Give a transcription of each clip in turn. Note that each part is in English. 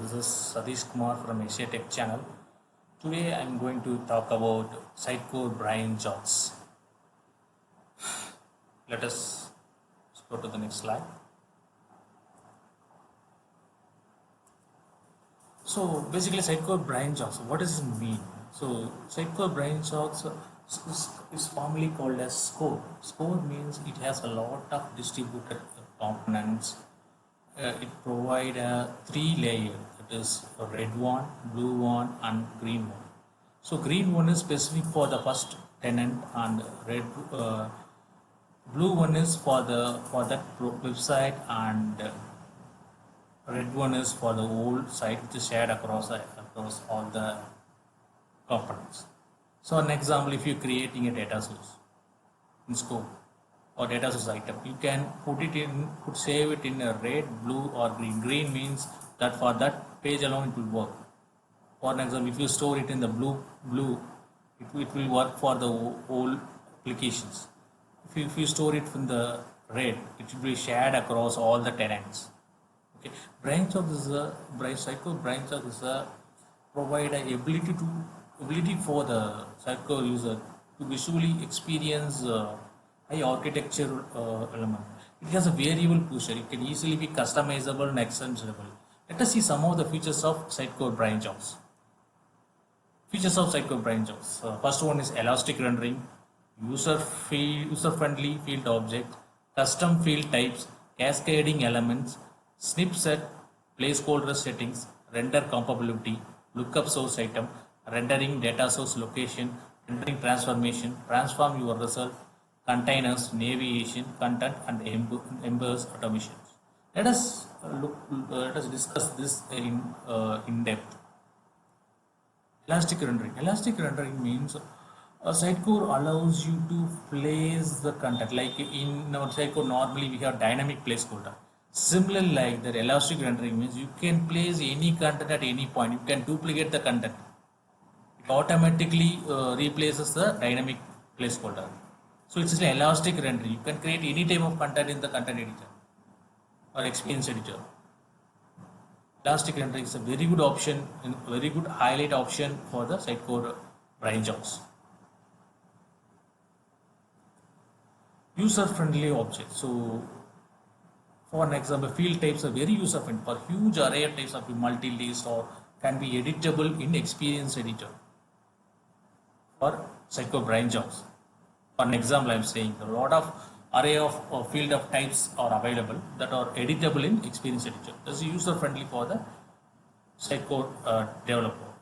This is Satish Kumar from Asia Tech channel. Today I am going to talk about Sitecore BrainJocks. Let us go to the next slide. So basically Sitecore BrainJocks, what does it mean? So Sitecore BrainJocks is formally called as SCORE. SCORE means it has a lot of distributed components. It provides three layers, that is a red one, blue one and green one. So green one is specific for the first tenant and blue one is for that website, and red one is for the whole site, which is shared across all the components. So an example, if you're creating a data source in SCORE or data source item, you can save it in a red, blue or green. Green means that for that page alone it will work. For example, if you store it in the blue, it will work for the whole applications. If you store it in the red, it will be shared across all the tenants. Okay, Sitecore BrainJocks is a provide a ability for the Sitecore user to visually experience high architecture element. It has a variable pusher. It can easily be customizable and extensible. Let us see some of the features of Sitecore BrainJocks. Features of Sitecore BrainJocks. First one is elastic rendering, user-friendly field objects, custom field types, cascading elements, snip set, placeholder settings, render compatibility, lookup source item, rendering data source location, rendering transformation, transform your result, containers, navigation, content, and embeds automations. Let us discuss this in depth. Elastic rendering. Elastic rendering means Sitecore allows you to place the content. Like in our Sitecore, normally we have dynamic placeholder. Similarly, like the elastic rendering means you can place any content at any point. You can duplicate the content. It automatically replaces the dynamic placeholder. So it's an elastic rendering. You can create any type of content in the content editor or experience editor. Elastic rendering is a very good option and very good highlight option for the Sitecore BrainJocks. User-friendly objects. So for an example, field types are very user-friendly. For huge array of types of multi-list or can be editable in experience editor. For Sitecore BrainJocks. For an example, I am saying a lot of array of field of types are available that are editable in experience editor. This is user friendly for the Sitecore developer.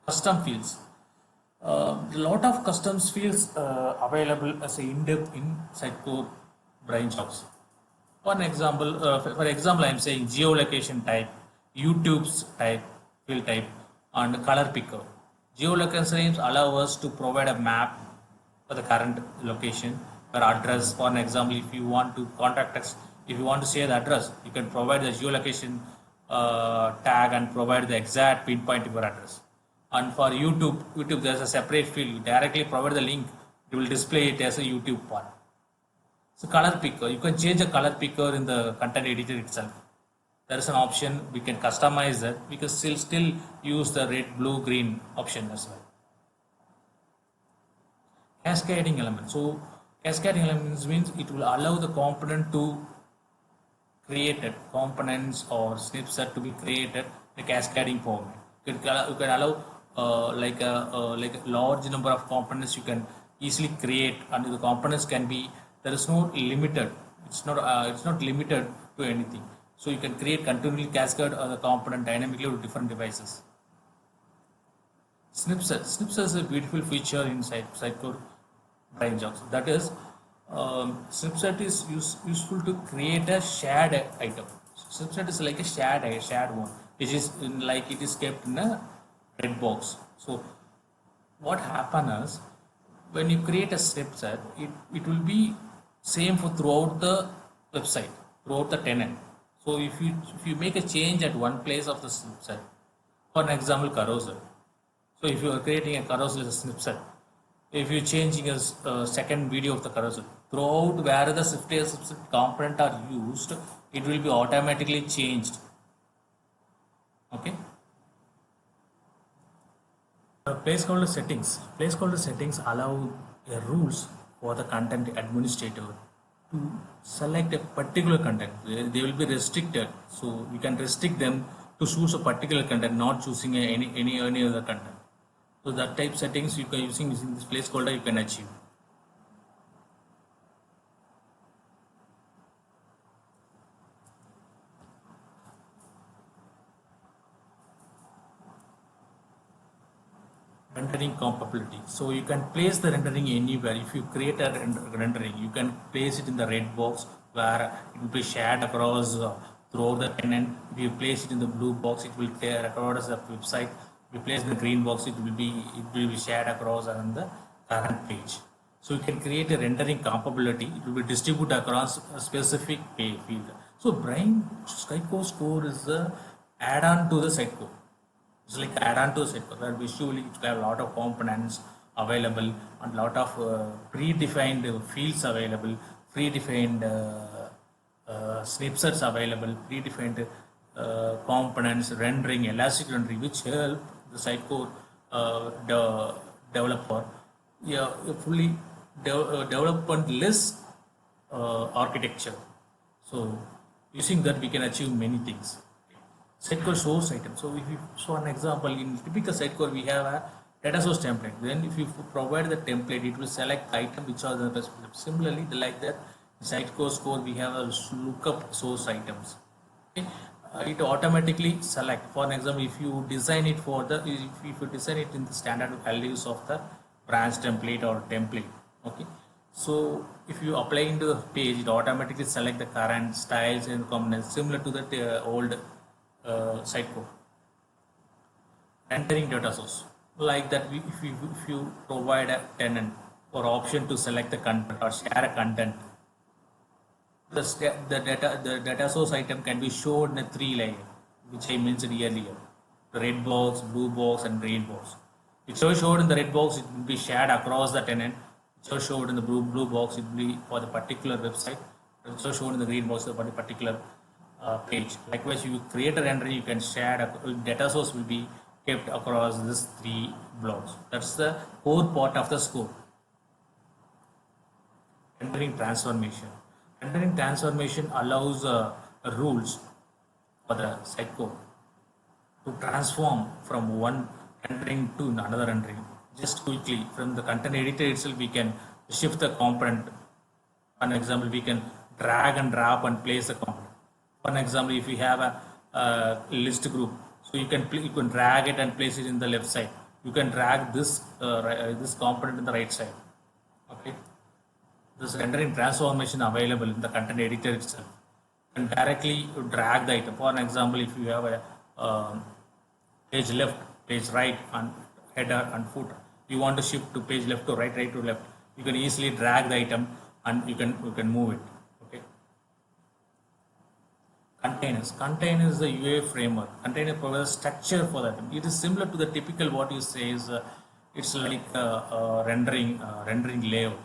Custom fields. A lot of custom fields available as a in-depth in Sitecore BrainJocks. For example, I am saying geolocation type, YouTube's type, field type, and color picker. Geolocation names allow us to provide a map for the current location or address. For an example, if you want to contact us, if you want to share the address, you can provide the geolocation tag and provide the exact pinpoint of your address. And for YouTube there's a separate field. You directly provide the link, it will display it as a YouTube part. So color picker, you can change the color picker in the content editor itself. There is an option, we can customize that. We can still use the red, blue, green option as well. Cascading elements. So cascading elements means it will allow the component to created components or snip set to be created in a cascading format. You can allow like a large number of components you can easily create, and the components can be, there is no limited. It's not limited to anything. So you can create continually cascade the component dynamically with different devices. Snipset. Snipset is a beautiful feature inside Sitecore BrainJocks. That is, snipset is useful to create a shared item. Snipset is like a shared one, which is it is kept in a red box. So what happens is, when you create a snipset, it will be same for throughout the website, throughout the tenant. So if you make a change at one place of the snipset, for an example, carousel. So if you are creating a carousel as a snipset, if you're changing a second video of the carousel, throughout where the Swift component are used, it will be automatically changed. Placeholder settings. Placeholder settings allow rules for the content administrator to select a particular content. They will be restricted, so you can restrict them to choose a particular content, not choosing any other content. So that type settings you can using this placeholder you can achieve. Rendering compatibility. So you can place the rendering anywhere. If you create a rendering, you can place it in the red box where it will be shared across throughout the tenant. If you place it in the blue box, it will tear across the website. If you place the green box, it will be shared across on the current page. So you can create a rendering compatibility. It will be distributed across a specific field. So Sitecore Score is the add-on to the Sitecore. It's like add-on to Sitecore, where visually it have a lot of components available and lot of predefined fields available, predefined snippets available, predefined components, rendering, elastic rendering, which help the Sitecore developer a fully development-less architecture. So using that we can achieve many things. Sitecore source item. So if you show an example, in typical Sitecore we have a data source template. Then if you provide the template, it will select item which are the best. Similarly, like that, in Sitecore Score we have a lookup source items. Okay. It automatically select. For an example, if you design it if you design it in the standard values of the branch template or template. Okay. So if you apply into the page, it automatically select the current styles and components similar to the old Sitecore. Entering data source like that, if you provide a tenant or option to select the content or share a content, the data source item can be shown in a 3 layer, which I mentioned earlier: the red box, blue box, and green box. It showed in the red box, it will be shared across the tenant. It showed in the blue box, it will be for the particular website. It showed in the green box for the particular page. Likewise, you create a rendering, you can share data source will be kept across these 3 blocks. That's the core part of the scope. Rendering transformation. Rendering transformation allows rules for the Sitecore to transform from one rendering to another rendering. Just quickly, from the content editor itself, we can shift the component. For example, we can drag and drop and place the component. For example, if you have a list group, so you can drag it and place it in the left side. You can drag this component in the right side. Okay, this rendering transformation available in the content editor itself. You can directly drag the item. For example, if you have a page left, page right, and header and footer, you want to shift to page left to right, right to left. You can easily drag the item and you can move it. Containers. Containers is the UA framework. Container provides structure for that. It is similar to the typical what you say is it's like rendering layout.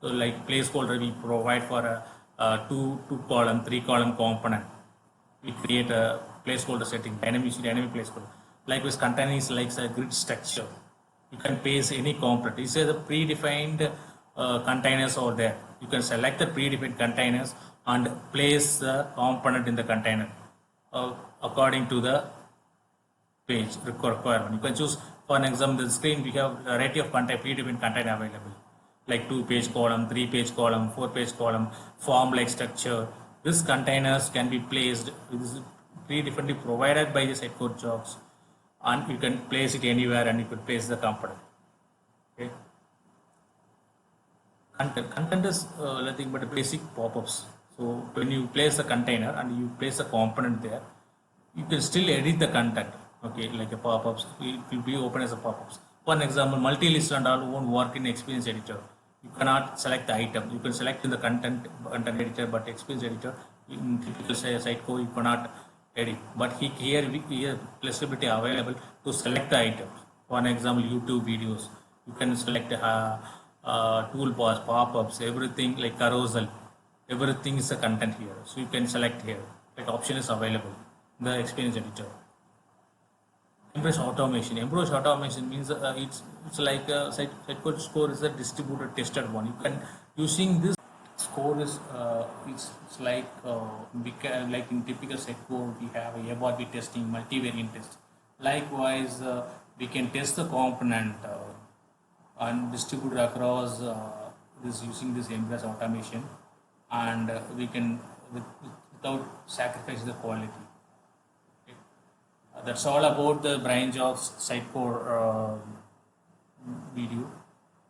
So like placeholder we provide for a two column, 3 column component. We create a placeholder setting, dynamic placeholder. Likewise, container is like a grid structure. You can paste any component. You say the predefined containers over there. You can select the predefined containers and place the component in the container according to the page requirement. You can choose, for an example, the screen we have a variety of predefined container available, like 2-page column, 3-page column, 4-page column, form-like structure. These containers can be placed, this is predefinedly provided by the Sitecore jobs, and you can place it anywhere and you can place the component. Okay. Content is nothing but basic pop-ups. So when you place a container and you place a component there, you can still edit the content. Okay, like a pop-ups, it will be open as a pop-ups. For example, multi-list and all won't work in Experience Editor. You cannot select the item. You can select in the content editor, but Experience Editor in typical Sitecore you cannot edit. But here flexibility available to select the items. For example, YouTube videos, you can select toolbars, pop-ups, everything like carousel. Everything is a content here, so you can select here. That option is available in the Experience Editor. Embrace automation. Embrace automation means it's like Sitecore score is a distributed tested one. You can using this score is it's like we can, like in typical Sitecore we have a A/B testing, multivariant test. Likewise, we can test the component and distribute it across this using this Embrace automation, and we can without sacrificing the quality. That's all about the BrainJocks Sitecore video.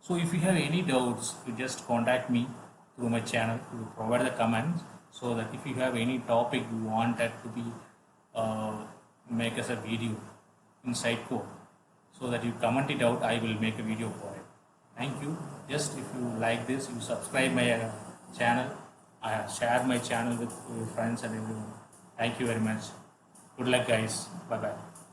So if you have any doubts, you just contact me through my channel. You provide the comments so that if you have any topic you want that to be make us a video in Sitecore, so that you comment it out, I will make a video for it. Thank you. Just if you like this, you subscribe my channel. I share my channel with your friends and everyone. Thank you very much. Good luck, guys. Bye bye.